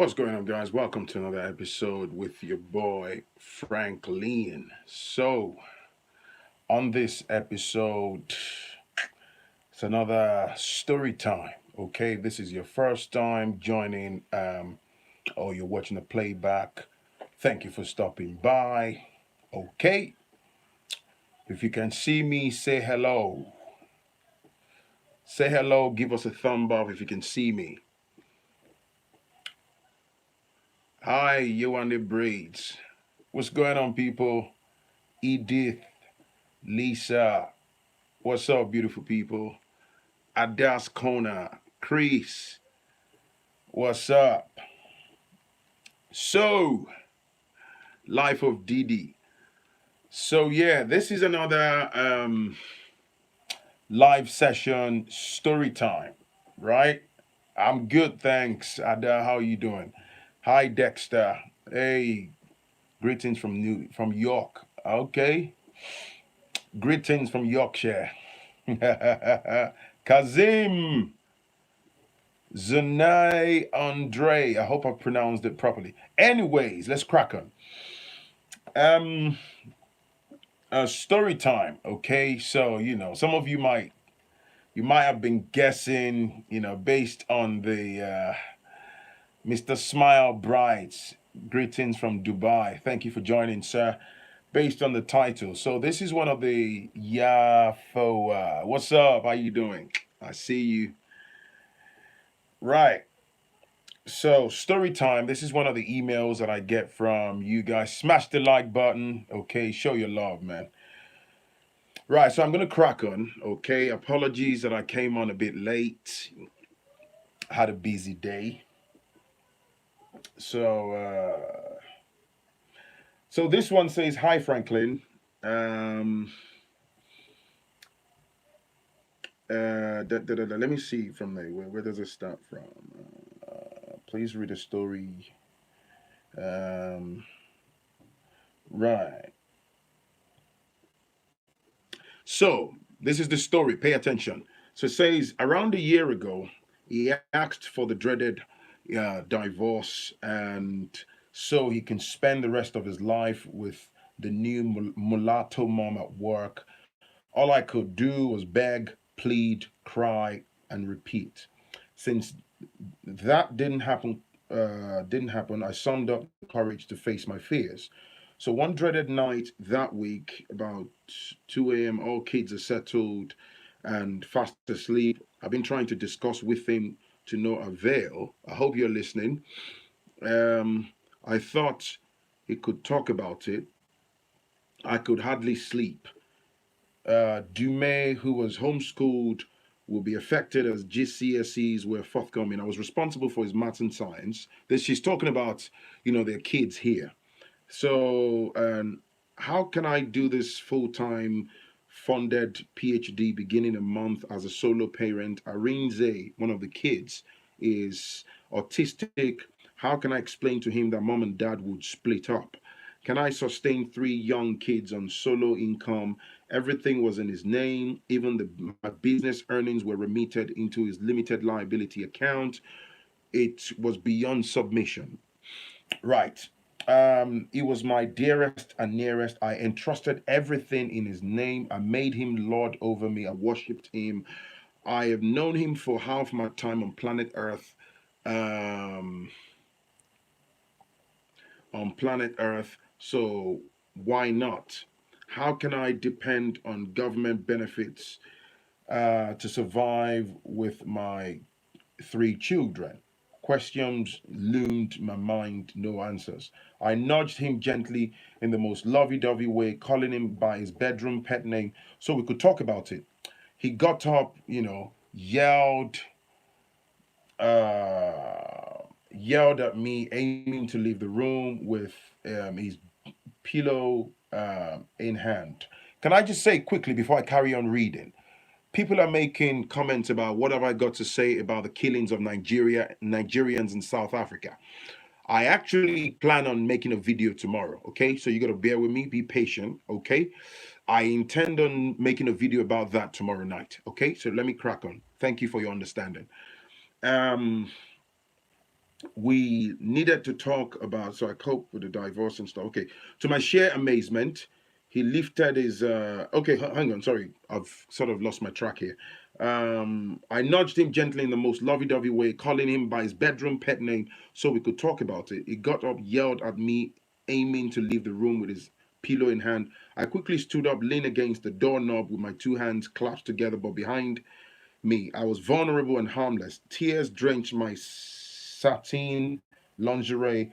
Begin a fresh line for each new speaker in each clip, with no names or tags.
What's going on, guys? Welcome to another episode with your boy Phrankleen. On this episode, it's another story time. Okay, this is your first time joining, or you're watching the playback. Thank you for stopping by. Okay, if you can see me, say hello. Say hello, give us a thumb up if you can see me. Hi, you and the braids. What's going on, people? Edith, Lisa, what's up, beautiful people? Adas Kona, Chris, what's up? So, Life of Didi. So, yeah, this is another live session story time, right? I'm good, thanks. Ada, how are you doing? Hi, Dexter. Hey, greetings from York. Okay, greetings from Yorkshire. Kazim. Zanai Andre. I hope I pronounced it properly. Anyways, let's crack on. Um, Story time. Okay, so some of you might have been guessing, based on the Mr. Smile Bright. Greetings from Dubai. Thank you for joining, sir. Based on the title, so this is one of the Yafoa. What's up? How you doing? I see you. Right. So, story time. This is one of the emails that I get from you guys. Smash the like button. Okay, show your love, man. Right, so I'm going to crack on. Okay, apologies that I came on a bit late. Had a busy day. So, so this one says, "Hi, Franklin. Um, Let me see from there. Where does it start from? Please read the story. Um, right. So, this is the story. Pay attention. So, it says around a year ago, he asked for the dreaded divorce, and so he can spend the rest of his life with the new mulatto mom at work. All I could do was beg, plead, cry, and repeat. Since that didn't happen, I summed up the courage to face my fears. So one dreaded night that week, about 2 a.m., all kids are settled and fast asleep. I've been trying to discuss with him to no avail. I hope you're listening. I thought he could talk about it. I could hardly sleep. Dumais, who was homeschooled, will be affected as GCSEs were forthcoming. I was responsible for his maths and science. This she's talking about, their kids here. So, how can I do this full time funded PhD beginning a month as a solo parent? Arinze, one of the kids, is autistic. How can I explain to him that mom and dad would split up? Can I sustain three young kids on solo income? Everything was in his name. Even my business earnings were remitted into his limited liability account. It was beyond submission. Right. He was my dearest and nearest. I entrusted everything in his name. I made him Lord over me. I worshipped him. I have known him for half my time on planet Earth. Um, on planet Earth. So why not? How can I depend on government benefits to survive with my three children? Questions loomed my mind, no answers. I nudged him gently in the most lovey dovey way, calling him by his bedroom pet name so we could talk about it. He got up, yelled, yelled at me, aiming to leave the room with his pillow in hand. Can I just say quickly before I carry on reading? People are making comments about what have I got to say about the killings of Nigerians in South Africa. I actually plan on making a video tomorrow, okay? So you got to bear with me, be patient, okay? I intend on making a video about that tomorrow night, okay? So let me crack on. Thank you for your understanding. Um, we needed to talk about, so I coped with the divorce and stuff. Okay, to my sheer amazement, he lifted his okay, hang on, sorry, I've sort of lost my track here. I nudged him gently in the most lovey-dovey way, calling him by his bedroom pet name so we could talk about it. He got up, yelled at me, aiming to leave the room with his pillow in hand. I quickly stood up, leaned against the doorknob with my two hands clasped together, but behind me. I was vulnerable and harmless. Tears drenched my satin lingerie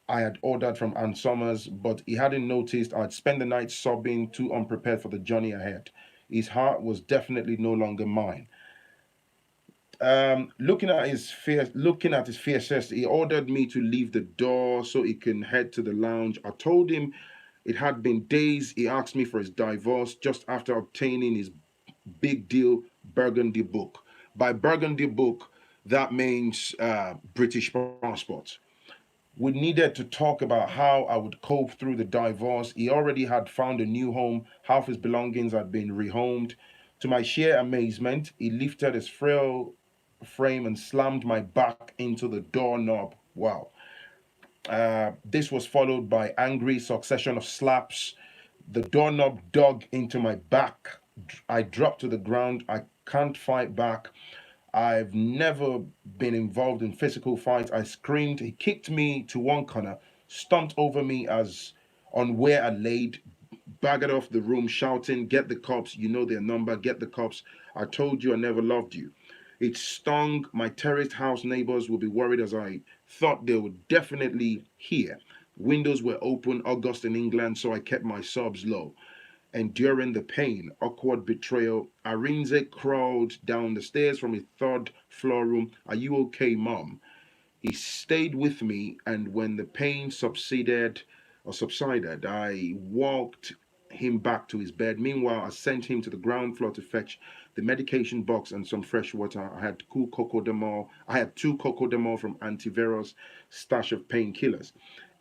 I had ordered from Ann Summers, but he hadn't noticed I'd spent the night sobbing, too unprepared for the journey ahead. His heart was definitely no longer mine. Looking at his fiercest, he ordered me to leave the door so he can head to the lounge. I told him it had been days he asked me for his divorce just after obtaining his big deal Burgundy book. By Burgundy book, that means British passport. We needed to talk about how I would cope through the divorce. He already had found a new home, half his belongings had been rehomed. To my sheer amazement, he lifted his frail frame and slammed my back into the doorknob. Wow. This was followed by angry succession of slaps. The doorknob dug into my back. I dropped to the ground. I can't fight back. I've never been involved in physical fights. I screamed. He kicked me to one corner, stomped over me as on where I laid, baggered off the room, shouting, "Get the cops! You know their number. Get the cops! I told you I never loved you." It stung. My terraced house neighbors would be worried as I thought they would definitely hear. Windows were open, August in England, so I kept my sobs low. Enduring the pain, awkward betrayal, Arinze crawled down the stairs from his third floor room. "Are you okay, Mom?" He stayed with me, and when the pain subsided, I walked him back to his bed. Meanwhile, I sent him to the ground floor to fetch the medication box and some fresh water. I had cool cocodamol. I had two cocodamol from Antivirus stash of painkillers.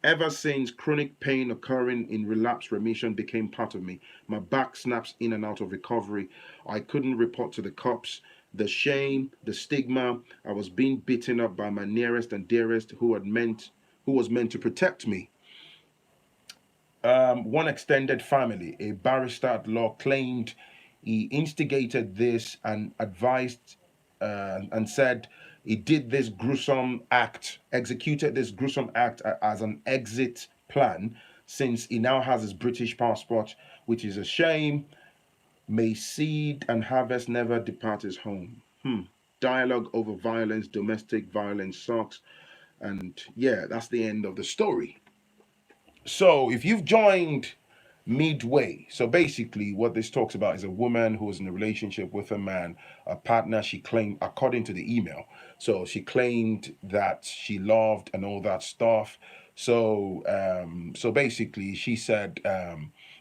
Ever since, chronic pain occurring in relapse remission became part of me. My back snaps in and out of recovery. I couldn't report to the cops. The shame, the stigma, I was being beaten up by my nearest and dearest who was meant to protect me. One extended family, a barrister at law, claimed he instigated this and advised and said he did this gruesome act, executed this gruesome act as an exit plan since he now has his British passport, which is a shame. May seed and harvest never depart his home. Dialogue over violence, domestic violence sucks. And yeah, that's the end of the story. So if you've joined midway, so basically what this talks about is a woman who was in a relationship with a man, a partner she claimed, according to the email. So she claimed that she loved and all that stuff. So basically she said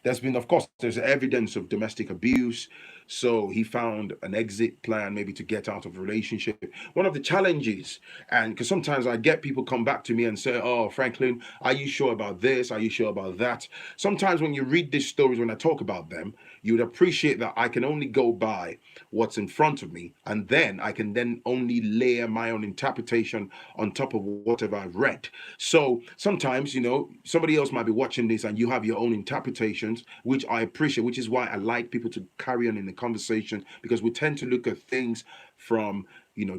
there's been, of course, there's evidence of domestic abuse. So he found an exit plan, maybe to get out of a relationship. One of the challenges, and because sometimes I get people come back to me and say, "Oh, Franklin, are you sure about this? Are you sure about that?" Sometimes when you read these stories, when I talk about them, you would appreciate that I can only go by what's in front of me, and then I can then only layer my own interpretation on top of whatever I've read. So sometimes, somebody else might be watching this and you have your own interpretations, which I appreciate, which is why I like people to carry on in the conversation, because we tend to look at things from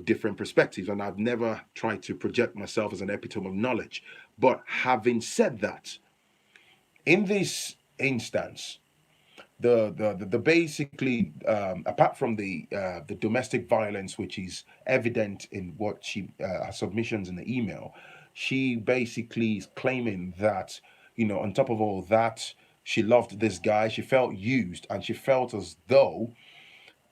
different perspectives, and I've never tried to project myself as an epitome of knowledge. But having said that, in this instance, the basically apart from the domestic violence, which is evident in what her submissions in the email, she basically is claiming that on top of all that, she loved this guy, she felt used, and she felt as though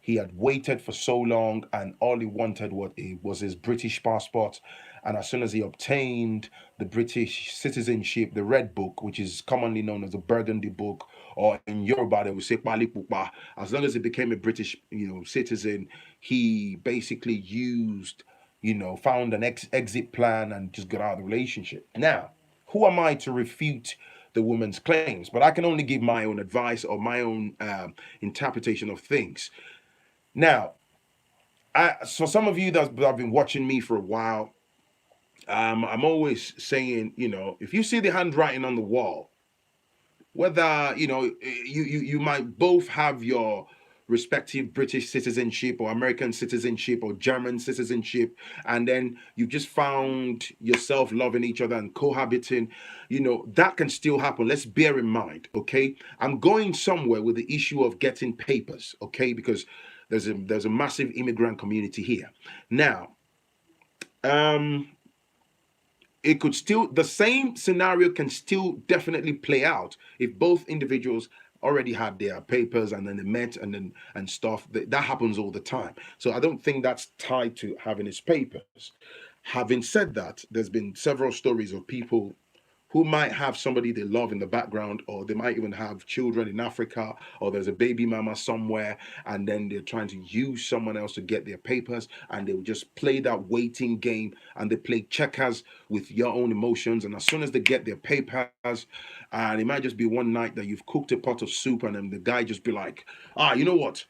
he had waited for so long, and all he wanted was his British passport. And as soon as he obtained the British citizenship, the Red Book, which is commonly known as the Burgundy Book, or in Yoruba they would say Pali Pupa, as long as he became a British, citizen, he basically found an exit plan and just got out of the relationship. Now, who am I to refute the woman's claims? But I can only give my own advice or my own interpretation of things. Now, so some of you that have been watching me for a while, I'm always saying, if you see the handwriting on the wall, whether you might both have your respective British citizenship or American citizenship or German citizenship, and then you just found yourself loving each other and cohabiting, that can still happen. Let's bear in mind, okay? I'm going somewhere with the issue of getting papers, okay? Because there's a massive immigrant community here. Now, um it could still, the same scenario can still definitely play out if both individuals already had their papers and then they met and stuff. That happens all the time, so I don't think that's tied to having his papers. Having said that, there's been several stories of people who might have somebody they love in the background, or they might even have children in Africa, or there's a baby mama somewhere, and then they're trying to use someone else to get their papers, and they will just play that waiting game, and they play checkers with your own emotions. And as soon as they get their papers, and it might just be one night that you've cooked a pot of soup, and then the guy just be like, you know what?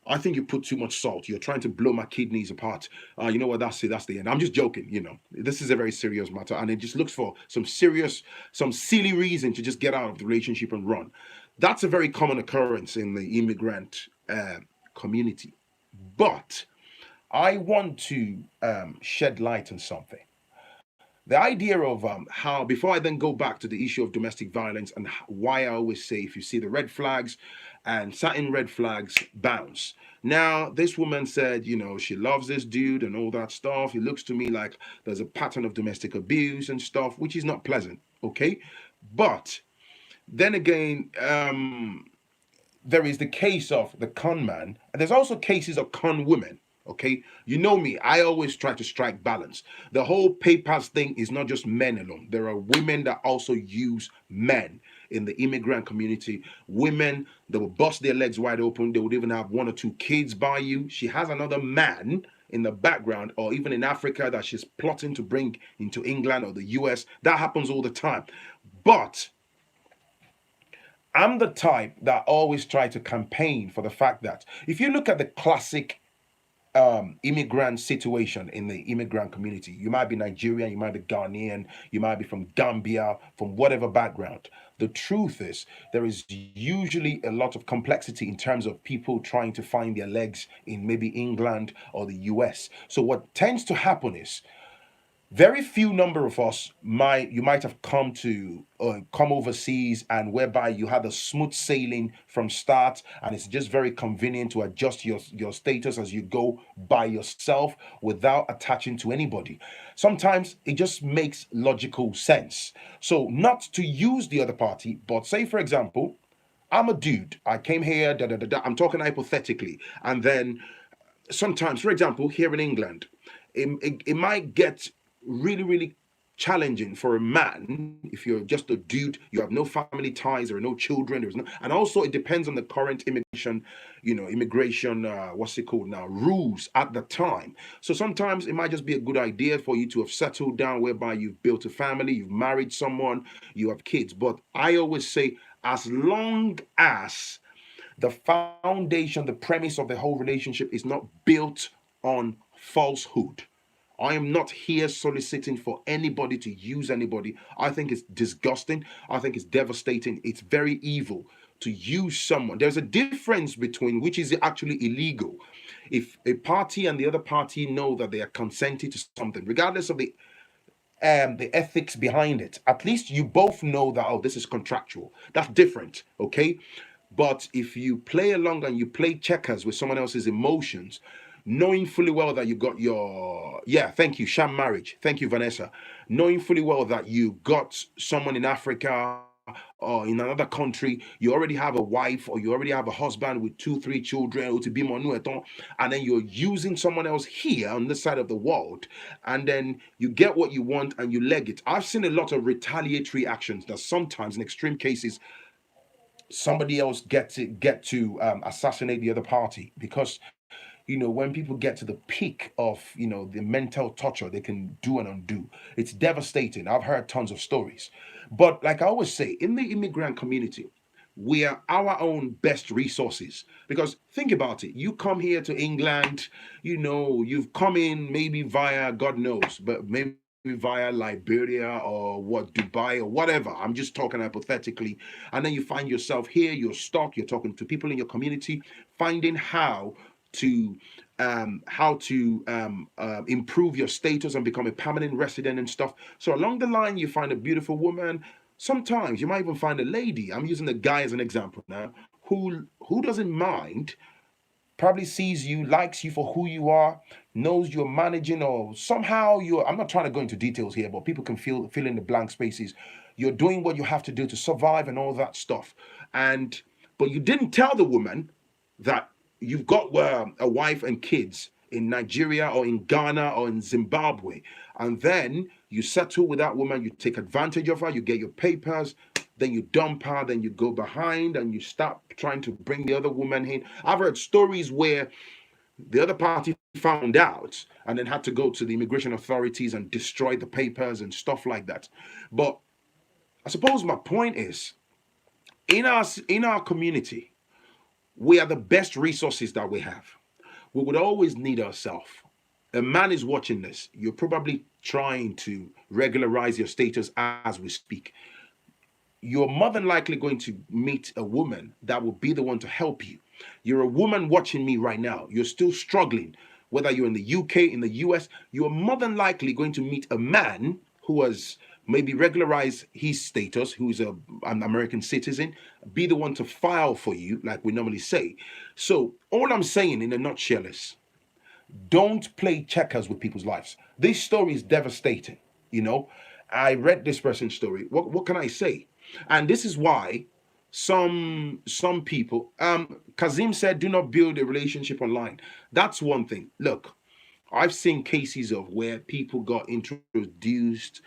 I think you put too much salt. You're trying to blow my kidneys apart. You know what? That's it. That's the end. I'm just joking. This is a very serious matter, and it just looks for some silly reason to just get out of the relationship and run. That's a very common occurrence in the immigrant community. But I want to shed light on something. The idea of how, before I then go back to the issue of domestic violence and why I always say, if you see the red flags and certain red flags, bounce. Now, this woman said, she loves this dude and all that stuff. It looks to me like there's a pattern of domestic abuse and stuff, which is not pleasant, okay? But then again, there is the case of the con man, and there's also cases of con women. Okay, you know me, I always try to strike balance. The whole papers thing is not just men alone. There are women that also use men in the immigrant community. Women that will bust their legs wide open. They would even have one or two kids by you. She has another man in the background, or even in Africa, that she's plotting to bring into England or the US. That happens all the time. But I'm the type that always try to campaign for the fact that if you look at the classic immigrant situation in the immigrant community, you might be Nigerian, you might be Ghanaian, you might be from Gambia, from whatever background. The truth is, there is usually a lot of complexity in terms of people trying to find their legs in maybe England or the US. So, what tends to happen is, very few number of us might have come overseas, and whereby you had a smooth sailing from start, and it's just very convenient to adjust your status as you go by yourself without attaching to anybody. Sometimes it just makes logical sense, so not to use the other party. But say, for example, I'm a dude, I came here, da da da da, I'm talking hypothetically, and then sometimes, for example, here in England, it might get really, really challenging for a man if you're just a dude, you have no family ties, there are no children, there's no, and also it depends on the current immigration, what's it called now, rules at the time. So sometimes it might just be a good idea for you to have settled down, whereby you've built a family, you've married someone, you have kids. But I always say, as long as the foundation, the premise of the whole relationship is not built on falsehood. I am not here soliciting for anybody to use anybody. I think it's disgusting. I think it's devastating. It's very evil to use someone. There's a difference between which is actually illegal. If a party and the other party know that they are consenting to something, regardless of the ethics behind it, at least you both know that, oh, this is contractual. That's different, okay? But if you play along and you play checkers with someone else's emotions, knowing fully well that you got your, yeah, thank you, sham marriage, thank you, Vanessa, knowing fully well that you got someone in Africa or in another country, you already have a wife or you already have a husband with two, three children, or to be more, and then you're using someone else here on this side of the world, and then you get what you want and you leg it. I've seen a lot of retaliatory actions that sometimes, in extreme cases, somebody else get to assassinate the other party, because when people get to the peak of the mental torture they can do and undo, it's devastating. I've heard tons of stories. But like I always say, in the immigrant community, we are our own best resources. Because think about it, you come here to England, you've come in maybe via God knows, but maybe via Liberia or what, Dubai or whatever. I'm just talking hypothetically. And then you find yourself here, you're stuck, you're talking to people in your community, finding to improve your status and become a permanent resident and stuff. So along the line, you find a beautiful woman. Sometimes you might even find a lady. I'm using the guy as an example now, who doesn't mind, probably sees you, likes you for who you are, knows you're managing, or somehow you're, I'm not trying to go into details here, but people can fill in the blank spaces. You're doing what you have to do to survive and all that stuff. And but you didn't tell the woman that you've got a wife and kids in Nigeria or in Ghana or in Zimbabwe. And then you settle with that woman, you take advantage of her, you get your papers, then you dump her, then you go behind and you start trying to bring the other woman in. I've heard stories where the other party found out and then had to go to the immigration authorities and destroy the papers and stuff like that. But I suppose my point is, in our community, we are the best resources that we have. We would always need ourselves. A man is watching this. You're probably trying to regularize your status as we speak. You're more than likely going to meet a woman that will be the one to help you. You're a woman watching me right now. You're still struggling. Whether you're in the UK, in the US, you're more than likely going to meet a man who has maybe regularized his status, who's an American citizen, be the one to file for you, like we normally say. So, all I'm saying in a nutshell is, don't play checkers with people's lives. This story is devastating. You know, I read this person's story. What can I say? And this is why some people, Kazim said, do not build a relationship online. That's one thing. Look, I've seen cases of where people got introduced,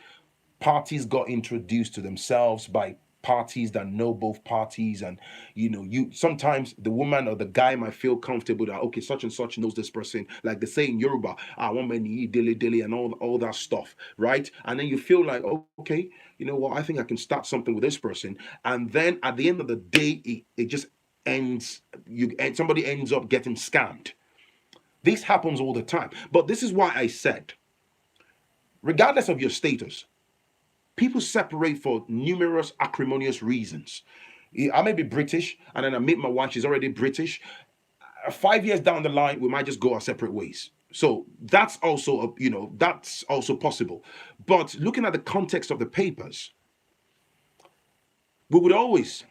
parties got introduced to themselves by parties that know both parties. And you sometimes the woman or the guy might feel comfortable that, okay, such and such knows this person, like they say in Yoruba, I want many dilly dilly and all that stuff, right? And then you feel like, oh, okay, you know what, I think I can start something with this person. And then at the end of the day, it just ends, and somebody ends up getting scammed. This happens all the time. But this is why I said, regardless of your status, people separate for numerous acrimonious reasons. I may be British, and then I meet my wife, she's already British. 5 years down the line, we might just go our separate ways. So that's also, that's also possible. But looking at the context of the papers, we would always,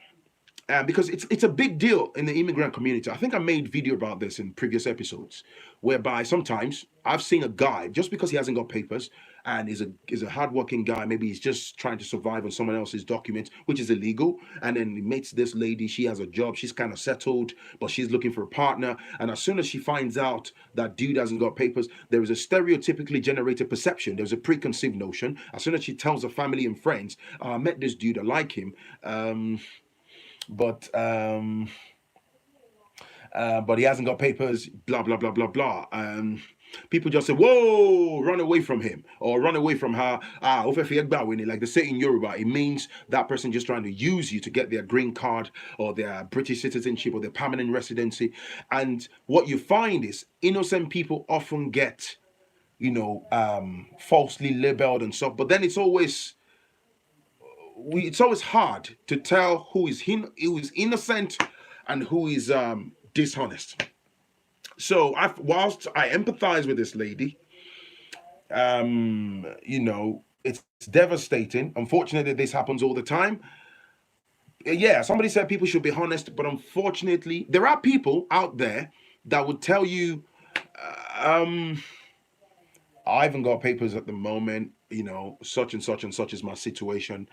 because it's a big deal in the immigrant community. I think I made video about this in previous episodes, whereby sometimes I've seen a guy, just because he hasn't got papers and is a hardworking guy, maybe he's just trying to survive on someone else's documents, which is illegal. And then he meets this lady, she has a job, she's kind of settled, but she's looking for a partner. And as soon as she finds out that dude hasn't got papers, there is a stereotypically generated perception. There's a preconceived notion. As soon as she tells her family and friends, I met this dude, I like him. But he hasn't got papers, blah blah blah blah blah. People just say, "Whoa, run away from him or run away from her." Like they say in Yoruba, it means that person just trying to use you to get their green card or their British citizenship or their permanent residency. And what you find is innocent people often get, falsely labeled and stuff. But then it's always hard to tell who is innocent and who is dishonest. So whilst I empathize with this lady, it's devastating. Unfortunately, this happens all the time. Yeah, somebody said people should be honest, but unfortunately, there are people out there that would tell you, um, I haven't got papers at the moment, such and such and such is my situation.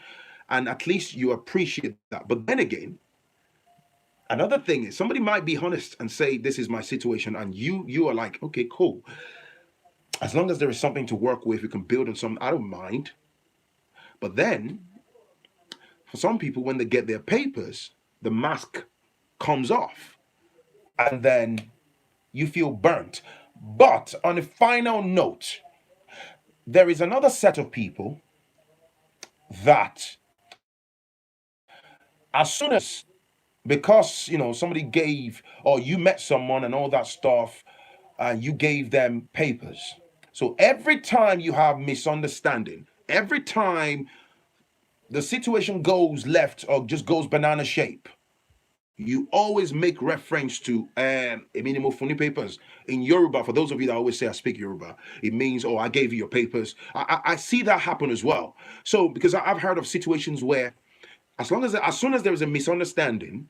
And at least you appreciate that. But then again, another thing is somebody might be honest and say, this is my situation, and you are like, okay, cool. As long as there is something to work with, we can build on something, I don't mind. But then, for some people, when they get their papers, the mask comes off. And then you feel burnt. But on a final note, there is another set of people that, as soon as, because somebody gave, or you met someone and all that stuff, and you gave them papers, So every time you have misunderstanding, every time the situation goes left or just goes banana shape, you always make reference to minimum funny papers in Yoruba. For those of you that always say I speak Yoruba, it means, oh, I gave you your papers. I see that happen as well. So because I've heard of situations where as soon as there is a misunderstanding,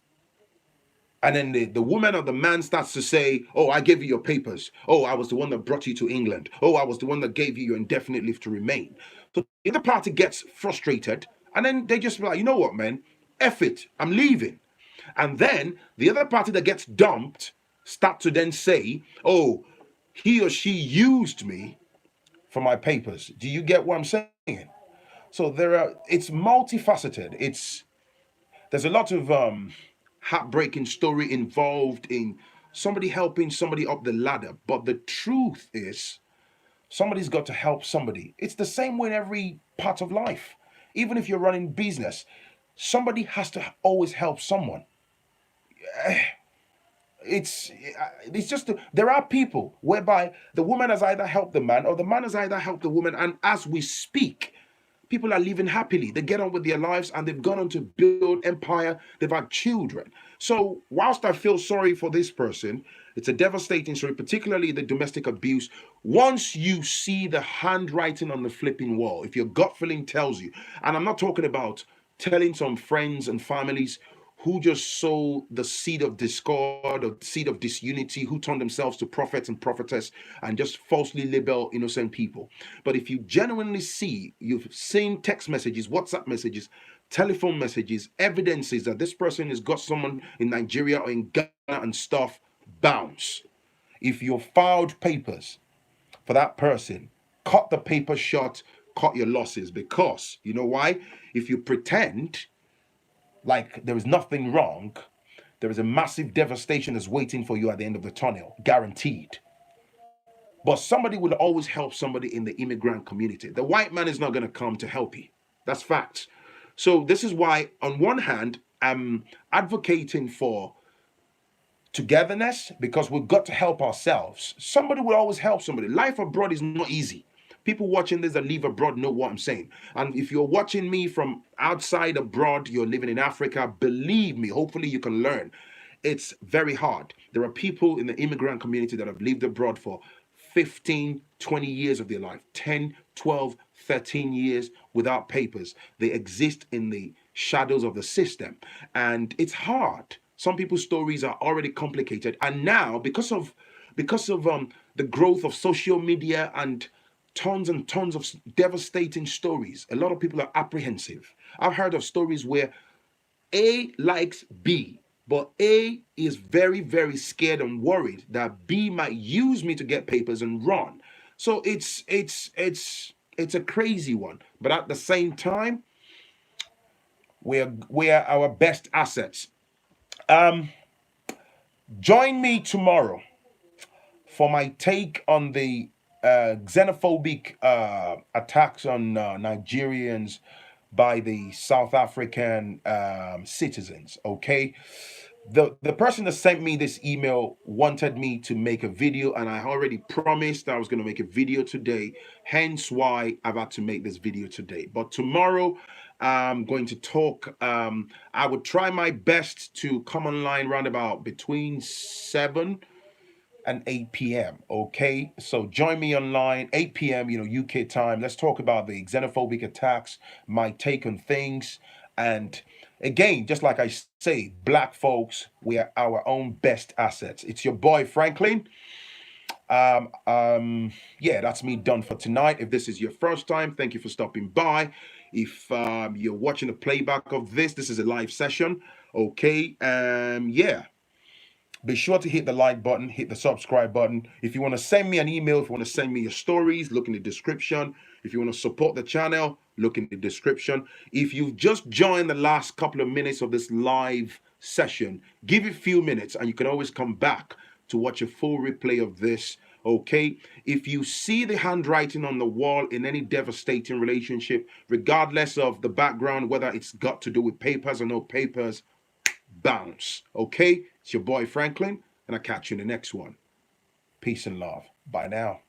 and then the woman or the man starts to say, oh, I gave you your papers. Oh, I was the one that brought you to England. Oh, I was the one that gave you your indefinite leave to remain. So the other party gets frustrated, and then they just be like, you know what, man, F it, I'm leaving. And then the other party that gets dumped start to then say, oh, he or she used me for my papers. Do you get what I'm saying? So it's multifaceted. There's a lot of heartbreaking story involved in somebody helping somebody up the ladder. But the truth is, somebody's got to help somebody. It's the same way in every part of life. Even if you're running business, somebody has to always help someone. It's just there are people whereby the woman has either helped the man or the man has either helped the woman, and as we speak, people are living happily. They get on with their lives and they've gone on to build empire. They've had children. So whilst I feel sorry for this person, it's a devastating story, particularly the domestic abuse. Once you see the handwriting on the flipping wall, if your gut feeling tells you, and I'm not talking about telling some friends and families who just sow the seed of discord or seed of disunity, who turn themselves to prophets and prophetess and just falsely label innocent people. But if you genuinely see, you've seen text messages, WhatsApp messages, telephone messages, evidences that this person has got someone in Nigeria or in Ghana and stuff, bounce. If you filed papers for that person, cut the paper short, cut your losses, because you know why? If you pretend like there is nothing wrong, there is a massive devastation that's waiting for you at the end of the tunnel, guaranteed. But somebody will always help somebody in the immigrant community. The white man is not going to come to help you. That's fact. So this is why, on one hand, I'm advocating for togetherness, because we've got to help ourselves. Somebody will always help somebody. Life abroad is not easy. People watching this that live abroad know what I'm saying. And if you're watching me from outside abroad, you're living in Africa, believe me, hopefully you can learn. It's very hard. There are people in the immigrant community that have lived abroad for 15, 20 years of their life, 10, 12, 13 years without papers. They exist in the shadows of the system. And it's hard. Some people's stories are already complicated. And now, because of the growth of social media and tons of devastating stories, a lot of people are apprehensive. I've heard of stories where A likes B, but A is very, very scared and worried that B might use me to get papers and run. So it's a crazy one. But at the same time, we're our best assets. Um, Join me tomorrow for my take on the xenophobic attacks on Nigerians by the South African citizens. Okay, the person that sent me this email wanted me to make a video, and I already promised I was going to make a video today. Hence why I've had to make this video today. But tomorrow I'm going to talk. I would try my best to come online round about between 7 and 8 p.m. Okay, so join me online 8 p.m. UK time. Let's talk about the xenophobic attacks, my take on things, and again, just like I say, black folks, we are our own best assets. It's your boy Phrankleen. Yeah, that's me done for tonight. If this is your first time, thank you for stopping by. If you're watching a playback of this is a live session. Okay, yeah. Be sure to hit the like button, hit the subscribe button. If you want to send me an email, if you want to send me your stories, look in the description. If you want to support the channel, look in the description. If you've just joined the last couple of minutes of this live session, give it a few minutes and you can always come back to watch a full replay of this. Okay, if you see the handwriting on the wall in any devastating relationship, regardless of the background, whether it's got to do with papers or no papers, bounce. Okay, it's your boy Phrankleen, and I'll catch you in the next one. Peace and love. Bye now.